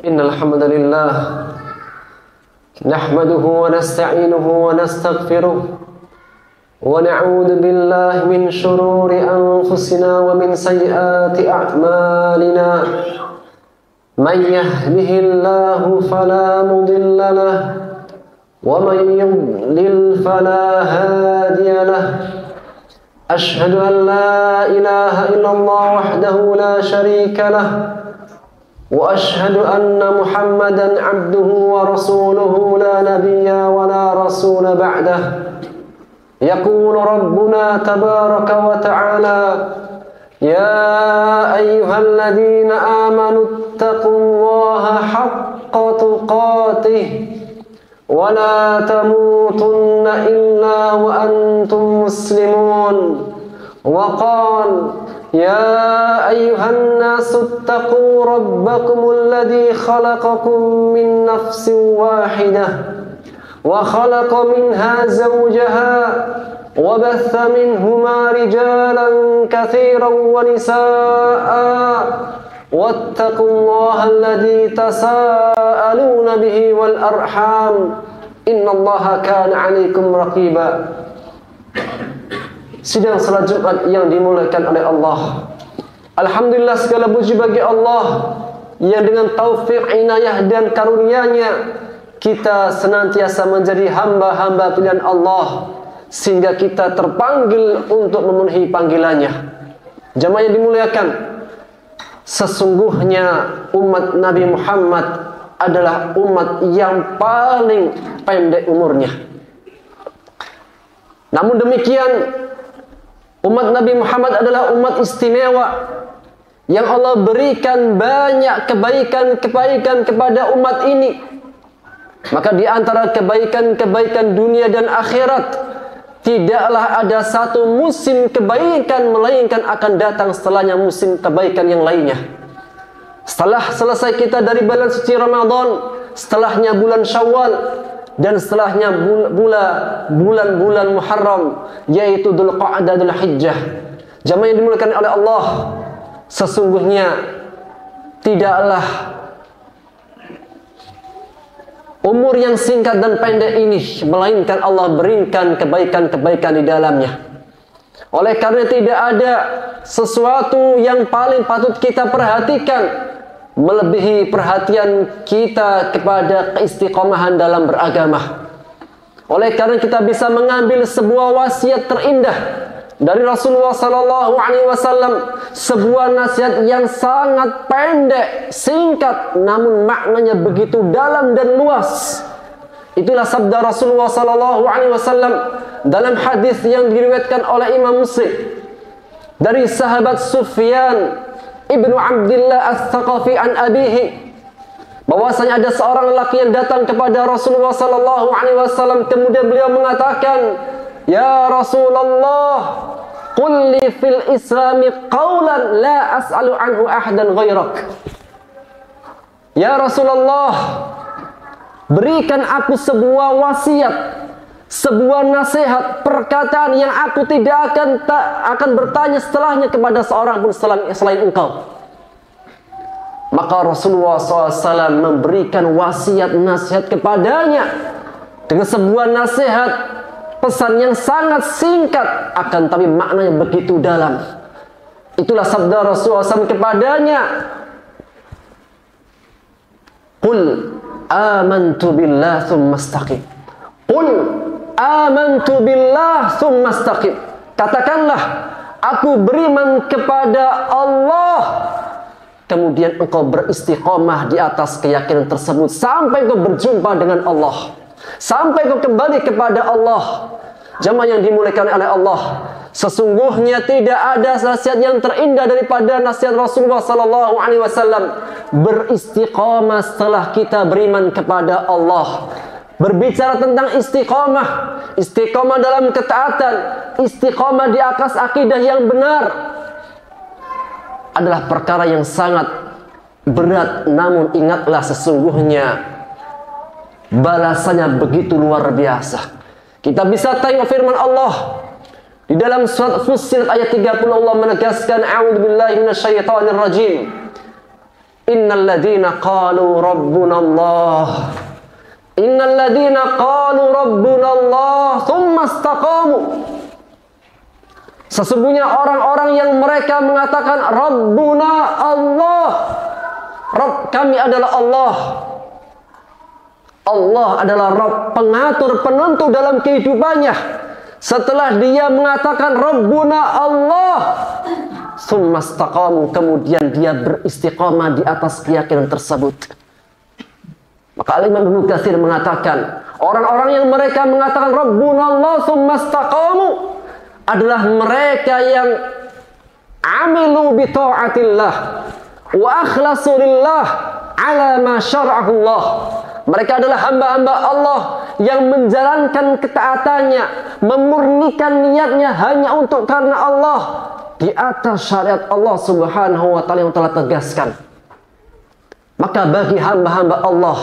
Innal hamdalillah nahmaduhu wa nasta'inuhu wa nastaghfiruh wa na'udzu billahi min shururi anfusina wa min sayyiati a'malina. Man yahdihillahu fala mudilla lahu wa man yudlil fala hadiya lahu. Ashhadu an la ilaha illallah wahdahu la sharika lahu wa ashhadu anna Muhammadan abduhu wa rasuluhu la nabiyya wa la rasula ba'dah. Yaqulu rabbuna tabaraka wa ta'ala ya ayyuhalladzina amanu ittaqullaha haqqa tuqatih wa la tamutunna illa wa antum muslimun. Wa qala يا أيها الناس اتقوا ربكم الذي خلقكم من نفس واحدة وخلق منها زوجها وبث منهما رجالا كثيرا ونساء واتقوا الله الذي تساءلون به والأرحام إن الله كان عليكم رقيبا. Sidang salat Jumat yang dimuliakan oleh Allah. Alhamdulillah, segala puji bagi Allah yang dengan taufik, inayah dan karunia-Nya kita senantiasa menjadi hamba-hamba pilihan Allah sehingga kita terpanggil untuk memenuhi panggilannya. Jamaah yang dimuliakan, sesungguhnya umat Nabi Muhammad adalah umat yang paling pendek umurnya. Namun demikian, umat Nabi Muhammad adalah umat istimewa yang Allah berikan banyak kebaikan-kebaikan kepada umat ini. Maka di antara kebaikan-kebaikan dunia dan akhirat, tidaklah ada satu musim kebaikan melainkan akan datang setelahnya musim kebaikan yang lainnya. Setelah selesai kita dari bulan suci Ramadan, setelahnya bulan Syawal, dan setelahnya bulan-bulan Muharram, yaitu Dzulqa'dah, Dzulhijjah. Jamaah yang dimuliakan oleh Allah, sesungguhnya tidaklah umur yang singkat dan pendek ini melainkan Allah berikan kebaikan-kebaikan di dalamnya. Oleh karena tidak ada sesuatu yang paling patut kita perhatikan melebihi perhatian kita kepada keistiqomahan dalam beragama. Oleh karena kita bisa mengambil sebuah wasiat terindah dari Rasulullah SAW, sebuah nasihat yang sangat pendek, singkat, namun maknanya begitu dalam dan luas. Itulah sabda Rasulullah SAW dalam hadis yang diriwayatkan oleh Imam Muslim dari sahabat Sufyan Ibnu Abdillah Ats-Tsaqafi an abihi, bahwasanya ada seorang lelaki yang datang kepada Rasulullah sallallahu alaihi wasallam, kemudian beliau mengatakan, "Ya Rasulullah, qul li fil Islami qawlan la as'alu anhu ahadan ghairak." Ya Rasulullah, berikan aku sebuah wasiat, sebuah nasihat, perkataan yang aku tidak akan bertanya setelahnya kepada seorang pun selain engkau. Maka Rasulullah SAW memberikan wasiat nasihat kepadanya dengan sebuah nasihat, pesan yang sangat singkat, akan tapi maknanya begitu dalam. Itulah sabda Rasulullah SAW kepadanya, "Qul amantu billah tsumma istaqim." Qul amantu billah tsumma istaqim. Katakanlah, aku beriman kepada Allah, kemudian engkau beristiqomah di atas keyakinan tersebut sampai engkau berjumpa dengan Allah, sampai engkau kembali kepada Allah. Jamaah yang dimuliakan oleh Allah, sesungguhnya tidak ada nasihat yang terindah daripada nasihat Rasulullah SAW. Beristiqomah setelah kita beriman kepada Allah. Berbicara tentang istiqomah, istiqomah dalam ketaatan, istiqomah di atas akidah yang benar adalah perkara yang sangat berat, namun ingatlah sesungguhnya balasannya begitu luar biasa. Kita bisa tengok firman Allah di dalam surat Fussilat ayat 30, Allah menegaskan, "A'udzubillahi minasyaitonir rajim. Innal ladzina qalu rabbuna Allah. Innal ladzina qalu rabbuna Allah tsumma istaqamu. Sesungguhnya orang-orang yang mereka mengatakan Rabbuna Allah. Rabb kami adalah Allah. Allah adalah Rabb, pengatur, penentu dalam kehidupannya. Setelah dia mengatakan Rabbuna Allah, tsumma istaqamu, kemudian dia beristiqamah di atas keyakinan tersebut. Maka Al-Imam Ibnu Katsir mengatakan, orang-orang yang mereka mengatakan Rabbuna Allah tsumma istaqamu adalah mereka yang amilu bi ta'atillah wa akhlasu lillah ala ma syara'ahu Allah. Mereka adalah hamba-hamba Allah yang menjalankan ketaatannya, memurnikan niatnya hanya untuk karena Allah di atas syariat Allah Subhanahu wa taala yang telah tegaskan. Maka bagi hamba-hamba Allah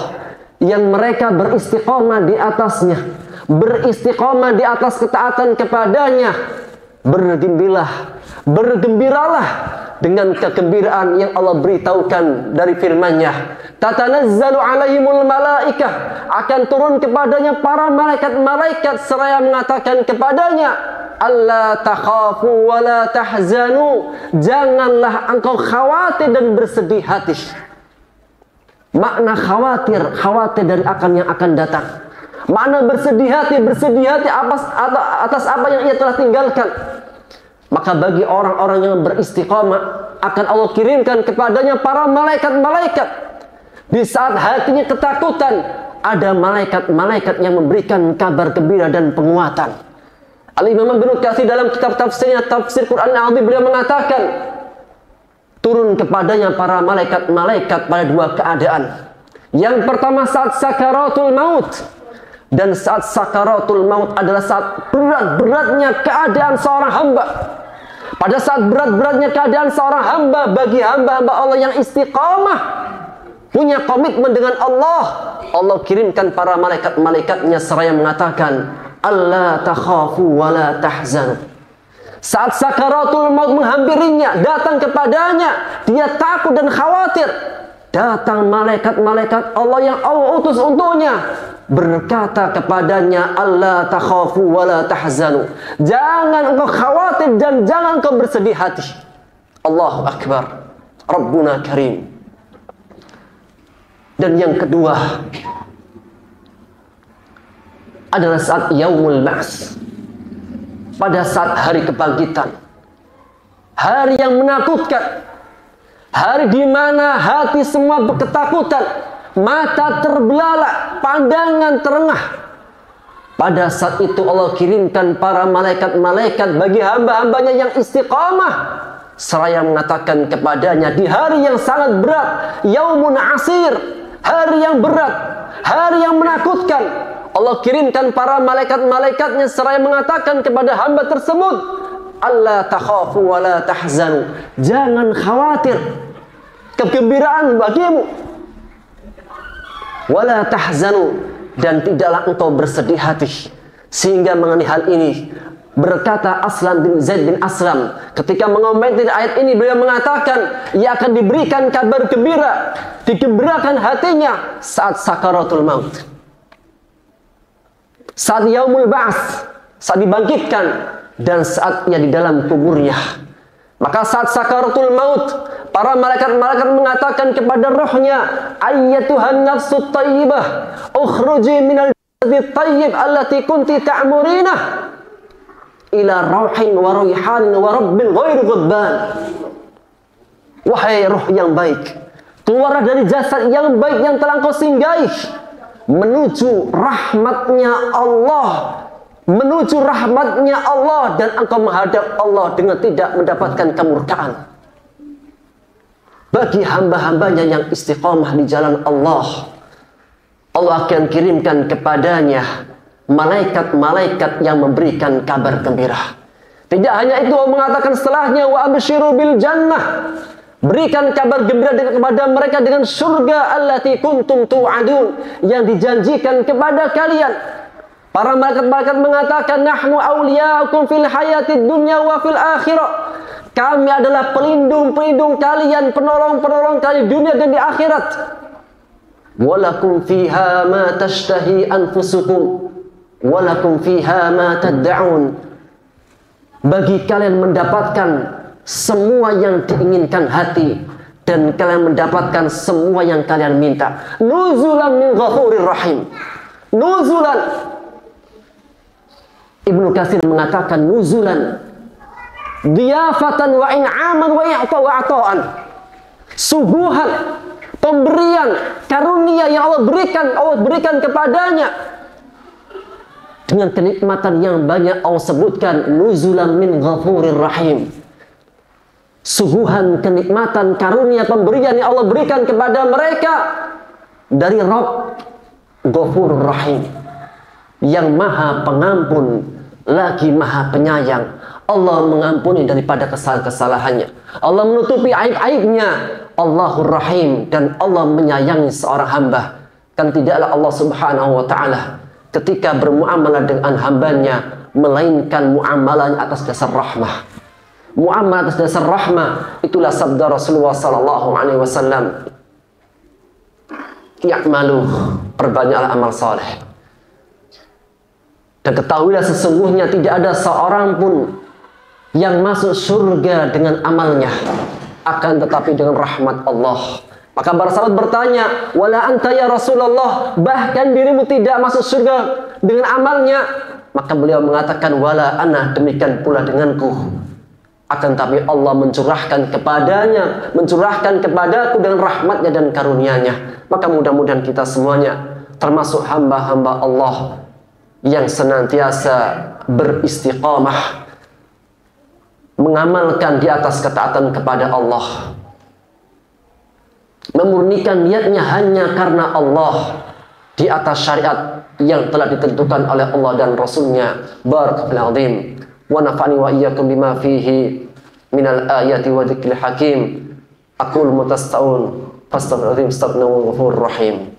yang mereka beristiqamah di atasnya, beristiqamah di atas ketaatan kepadanya, bergembiralah dengan kegembiraan yang Allah beritahukan dari firman-Nya. Tatanazzalu alaihimul malaikah, akan turun kepadanya para malaikat-malaikat seraya mengatakan kepadanya, alla takhafu wa la tahzanu, janganlah engkau khawatir dan bersedih hati. Makna khawatir dari akan yang akan datang. Makna bersedih hati atas apa yang ia telah tinggalkan. Maka bagi orang-orang yang beristiqamah, akan Allah kirimkan kepadanya para malaikat-malaikat. Di saat hatinya ketakutan, ada malaikat-malaikat yang memberikan kabar gembira dan penguatan. Al-Imam Ibnu Katsir dalam kitab tafsirnya, Tafsir Quran Al-Azim, beliau mengatakan, turun kepadanya para malaikat-malaikat pada dua keadaan. Yang pertama saat sakaratul maut. Dan saat sakaratul maut adalah saat berat-beratnya keadaan seorang hamba. Pada saat berat-beratnya keadaan seorang hamba, bagi hamba-hamba Allah yang istiqamah, punya komitmen dengan Allah, Allah kirimkan para malaikat-malaikatnya seraya mengatakan, alla takhafu wa la tahzanu. Saat sakaratul maut menghampirinya, datang kepadanya, dia takut dan khawatir, datang malaikat-malaikat Allah yang Allah utus untuknya, berkata kepadanya, alla takhafu wa la tahzanu, jangan engkau khawatir dan jangan engkau bersedih hati. Allahu Akbar, Rabbuna Karim. Dan yang kedua adalah saat yaumul ba'ts, pada saat hari kebangkitan, hari yang menakutkan, hari di mana hati semua ketakutan, mata terbelalak, pandangan terengah. Pada saat itu Allah kirimkan para malaikat-malaikat bagi hamba-hambanya yang istiqamah, seraya mengatakan kepadanya di hari yang sangat berat, yaumun asir, hari yang berat, hari yang menakutkan, Allah kirimkan para malaikat-malaikatnya seraya mengatakan kepada hamba tersebut, alla takhafu wa la tahzanu, jangan khawatir, kegembiraan bagimu, wa la tahzanu, dan tidaklah engkau bersedih hati. Sehingga mengenai hal ini berkata Aslam bin Zaid bin Aslam ketika mengomentari ayat ini, beliau mengatakan ia akan diberikan kabar gembira, digembirakan hatinya saat sakaratul maut, saat yaumul ba'ts, saat dibangkitkan, dan saat ia di dalam kuburnya. Maka saat sakaratul maut, para malaikat-malaikat mengatakan kepada rohnya, ayyatuhan nafsut tayyibah, ukhruji minal jannati tayyib allati kunti ta'murinah ila rauhin wa rayhanin wa rabbin ghairu ghadban. Wahai roh yang baik, keluarlah dari jasad yang baik yang telah engkau singgahi, menuju rahmatnya Allah, menuju rahmatnya Allah, dan engkau menghadap Allah dengan tidak mendapatkan kemurkaan. Bagi hamba-hambanya yang istiqamah di jalan Allah, Allah akan kirimkan kepadanya malaikat-malaikat yang memberikan kabar gembira. Tidak hanya itu, Allah mengatakan setelahnya, wa absyiru bil jannah, berikan kabar gembira kepada mereka dengan surga allati kuntum tu'adun, yang dijanjikan kepada kalian. Para malaikat-malaikat mengatakan, nahnu awliya'ukum fil hayatid dunya wa fil akhirah, Kami adalah pelindung-pelindung kalian, penolong-penolong kalian di dunia dan di akhirat. Walakum fiha ma tashtahi anfusukum walakum fiha ma tad'un. Bagi kalian mendapatkan semua yang diinginkan hati, dan kalian mendapatkan semua yang kalian minta. Nuzulan min ghafurir rahim. Nuzulan. Ibnu Katsir mengatakan nuzulan diyafatan wa in'aman wa i'ta'an. Suguhan, pemberian, karunia yang Allah berikan kepadanya dengan kenikmatan yang banyak. Allah sebutkan nuzulan min ghafurir rahim. Suguhan, kenikmatan, karunia, pemberian yang Allah berikan kepada mereka dari Rabb Ghafurur Rahim, yang maha pengampun lagi maha penyayang. Allah mengampuni daripada kesalahan-kesalahannya, Allah menutupi aib-aibnya. Allahur Rahim, dan Allah menyayangi seorang hamba. Kan tidaklah Allah Subhanahu wa ta'ala ketika bermuamalah dengan hambanya melainkan muamalahnya atas dasar rahmah. Muamalah atas dasar rahmah, itulah sabda Rasulullah sallallahu alaihi wasallam, "I'malu", perbanyaklah amal saleh. Dan ketahuilah sesungguhnya tidak ada seorang pun yang masuk surga dengan amalnya, akan tetapi dengan rahmat Allah. Maka para sahabat bertanya, "Wala anta ya Rasulullah, bahkan dirimu tidak masuk surga dengan amalnya?" Maka beliau mengatakan, "Wala ana, demikian pula denganku. Akan tapi Allah mencurahkan kepadaku dengan rahmatnya dan karunia-Nya." Maka mudah-mudahan kita semuanya termasuk hamba-hamba Allah yang senantiasa beristiqamah mengamalkan di atas ketaatan kepada Allah, memurnikan niatnya hanya karena Allah di atas syariat yang telah ditentukan oleh Allah dan Rasulnya. Barakallahu azim wa nafa'ani wa iyyakum bima fihi minal ayati wa dzikril hakim. Aqul mutasta'un fastaghfiruhu innahu ghafurur rahim.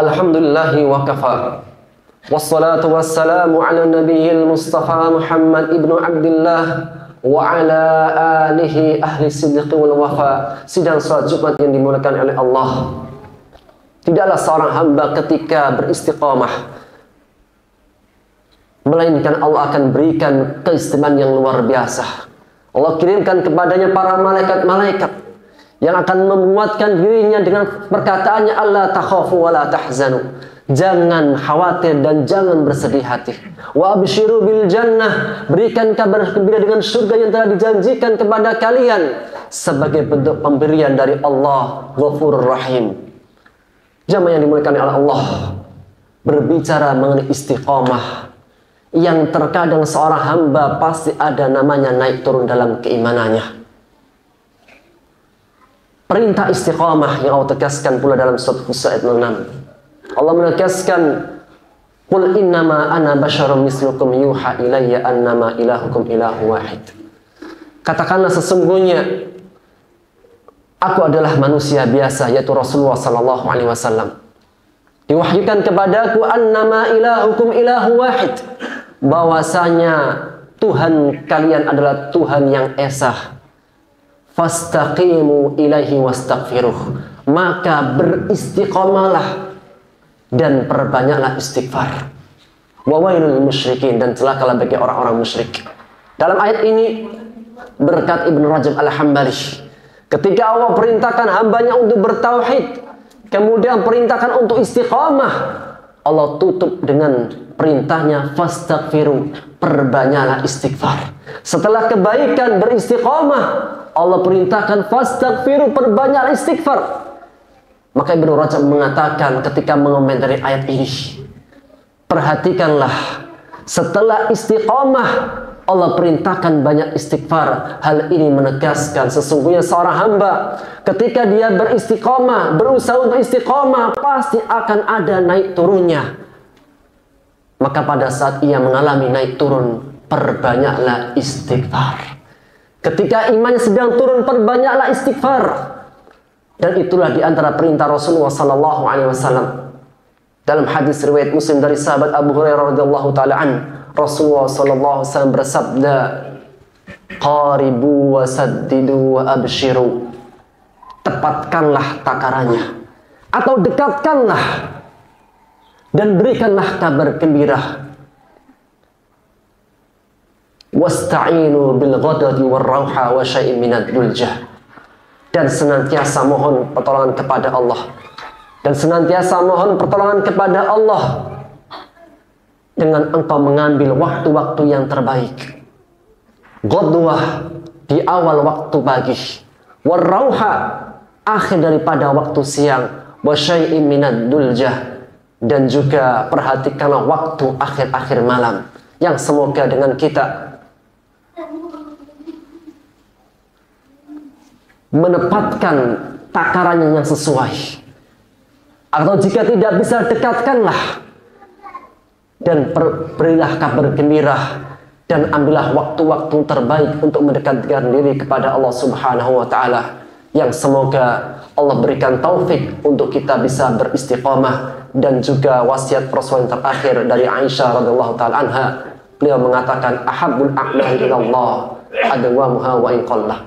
Alhamdulillahi wa kafa, wassalatu wassalamu ala nabiyil mustafa Muhammad ibnu Abdillah wa ala alihi ahli sidqi wal wafa. Sidang salat Jumat yang dimuliakan oleh Allah, tidaklah seorang hamba ketika beristiqamah melainkan Allah akan berikan keistimewaan yang luar biasa. Allah kirimkan kepadanya para malaikat-malaikat yang akan menguatkan dirinya dengan perkataannya, "Allah takhafu wa la tahzanu." Jangan khawatir dan jangan bersedih hati. Wa absyiru bil jannah, berikan kabar gembira dengan surga yang telah dijanjikan kepada kalian sebagai bentuk pemberian dari Allah Ghafurur Rahim. Jamaah yang dimuliakan oleh Allah, berbicara mengenai istiqamah yang terkadang seorang hamba pasti ada namanya naik turun dalam keimanannya. Perintah istiqamah yang Allah tegaskan pula dalam surat Fussilat ayat 6. Allah menegaskan, "Qul innama ana basyarum mislukum yuha ilayya annama ilahukum ilahu wahid." Katakanlah sesungguhnya aku adalah manusia biasa, yaitu Rasulullah sallallahu alaihi wasallam. Diwahyukan kepadaku annama ilahukum ilahu wahid, bahwasanya Tuhan kalian adalah Tuhan yang esa. Fastaqimu ilaihi wastaghfiruh, maka beristiqamalah dan perbanyaklah istighfar. Wa wailul musyrikin, dan celakalah bagi orang-orang musyrik. Dalam ayat ini berkat Ibnu Rajab Al-Hambali, ketika Allah perintahkan hambanya untuk bertauhid, kemudian perintahkan untuk istiqamah, Allah tutup dengan perintahnya fastaghfiru, perbanyaklah istighfar. Setelah kebaikan beristiqamah, Allah perintahkan fastaghfiru, perbanyak istighfar. Maka Ibnu Rajab mengatakan ketika mengomentari ayat ini, perhatikanlah, setelah istiqamah Allah perintahkan banyak istighfar. Hal ini menegaskan sesungguhnya seorang hamba ketika dia beristiqamah, berusaha untuk istiqamah, pasti akan ada naik turunnya. Maka pada saat ia mengalami naik turun, perbanyaklah istighfar. Ketika imannya sedang turun, perbanyaklah istighfar. Dan itulah di antara perintah Rasulullah sallallahu alaihi wasallam. Dalam hadis riwayat Muslim dari sahabat Abu Hurairah radhiyallahu taala an, Rasulullah sallallahu alaihi wasallam bersabda, "Qaribu wa saddidu wa abshiru." Tepatkanlah takarannya atau dekatkanlah dan berikanlah kabar gembira. Wasta'inu bil ghadati war rauha wa syai'in minad duljah. Dan senantiasa mohon pertolongan kepada Allah. Dan senantiasa mohon pertolongan kepada Allah dengan engkau mengambil waktu-waktu yang terbaik. Ghadwah di awal waktu pagi, war rauha akhir daripada waktu siang, wa syai'in minad duljah, dan juga perhatikanlah waktu akhir-akhir malam yang semoga dengan kita menempatkan takarannya yang sesuai. Atau jika tidak bisa, dekatkanlah dan berilah kabar gembira dan ambillah waktu-waktu terbaik untuk mendekatkan diri kepada Allah Subhanahu wa taala, yang semoga Allah berikan taufik untuk kita bisa beristiqamah. Dan juga wasiat Rasul yang terakhir dari Aisyah radhiyallahu taala anha, beliau mengatakan, ahabbul a'mal ilallah adwamuha wa in qallah.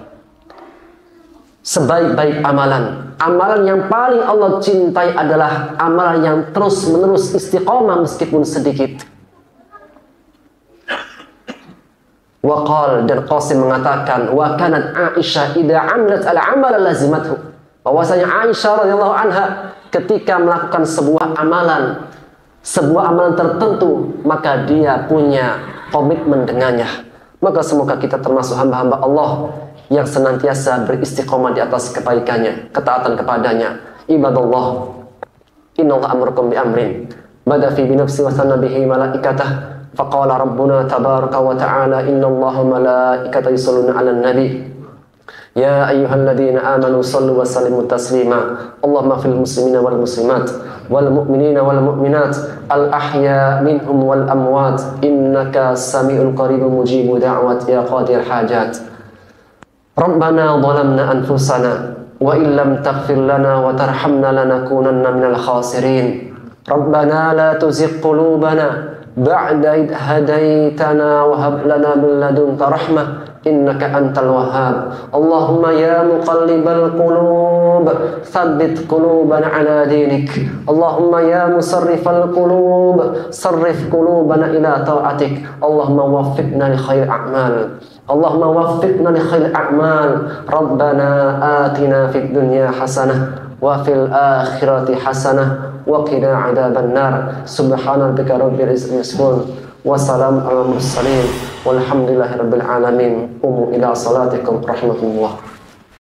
Sebaik-baik amalan, amalan yang paling Allah cintai adalah amalan yang terus-menerus istiqamah meskipun sedikit. Waqal, dan Qasim mengatakan, wa kanat Aisyah idza amilat al-amal lazimathu. Bahwasanya Aisyah radhiyallahu anha ketika melakukan sebuah amalan tertentu, maka dia punya komitmen dengannya. Maka semoga kita termasuk hamba-hamba Allah yang senantiasa beristiqomah di atas kebaikannya, ketaatan kepadanya. Ibadallah, innallaha amrukum bi amrin bada fi binafsi wa sanna bihi malaikatah faqala rabbuna tabaraka wa ta'ala innallaha malaikatahu yusholluna 'alan nabi ya ayyuhalladzina amanu shallu wa sallimu taslima Allahumma fil muslimina wal muslimat wal mu'minina wal mu'minat al ahya minhum wal amwat innaka sami'un qaribun mujibu da'wat ya qadir hajat. Rabbana zalamna anfusana wa illam taghfir lana wa tarhamna lanakunanna minal khasirin. Rabbana la tuzigh qulubana ba'da idh hadaytana wa hab lana min ladunka rahmah innaka antal wahhab. Allahumma ya muqallibal qulub tsabbit qulubana ala dinik. Allahumma ya musarrifal qulub sarrif qulubana ila ta'atik. Allahumma waffiqna li khair a'mal. Allahumma waffiqna li khair a'mal. Rabbana atina fid dunya hasanah wa fil akhirati hasanah wa qina adzaban nar. Subhana rabbika rabbil izzati yasifun wa salamun alal mursalin walhamdulillahi rabbil alamin. Qumu ila salatikum rahmatullah.